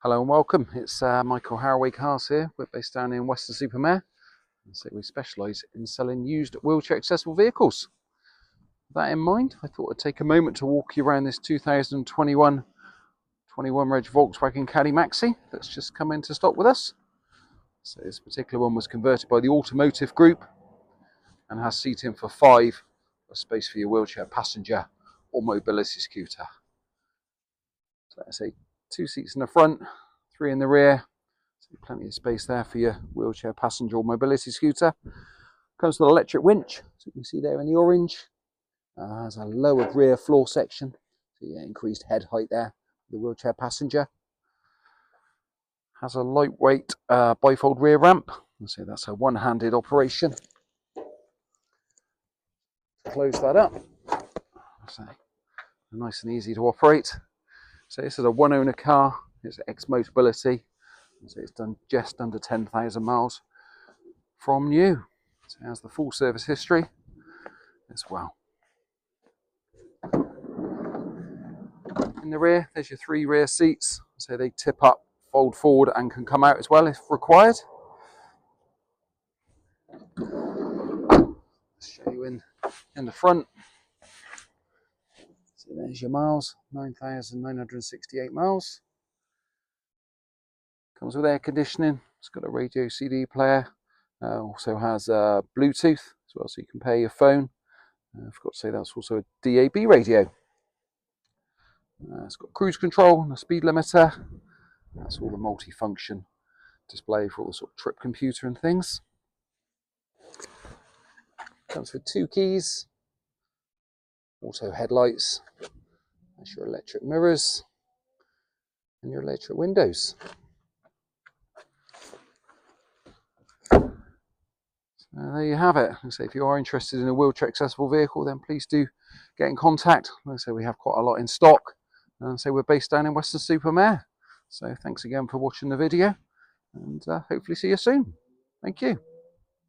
Hello and welcome. It's Michael Haraway Cars here. We're based down in Weston-super-Mare. So we specialise in selling used wheelchair accessible vehicles. With that in mind, I thought I'd take a moment to walk you around this 2021 reg Volkswagen Caddy Maxi that's just come into stock with us. So this particular one was converted by the Automotive Group and has seating for 5, a space for your wheelchair passenger or mobility scooter. So let's say 2 seats in the front, 3 in the rear, so plenty of space there for your wheelchair passenger or mobility scooter. Comes with an electric winch, so you can see there in the orange. Has a lowered rear floor section, so you get increased head height there for the wheelchair passenger. Has a lightweight bifold rear ramp, so that's a one-handed operation. Close that up, so nice and easy to operate. So this is a one-owner car. It's Ex-Motability. So it's done just under 10,000 miles from new. So it has the full service history as well. In the rear, there's your 3 rear seats. So they tip up, fold forward, and can come out as well if required. Let's show you in the front. So there's your miles, 9,968 miles. Comes with air conditioning. It's got a radio CD player. Also has Bluetooth as well, so you can pair your phone. I forgot to say that's also a DAB radio. It's got cruise control and a speed limiter. That's all the multi-function display for all the sort of trip computer and things. Comes with 2 keys. Auto headlights. That's your electric mirrors and your electric windows. There you have it. Like I say, if you are interested in a wheelchair accessible vehicle, then please do get in contact. Like I say, we have quite a lot in stock. And so we're based down in Weston-super-Mare. So thanks again for watching the video, and hopefully see you soon. Thank you.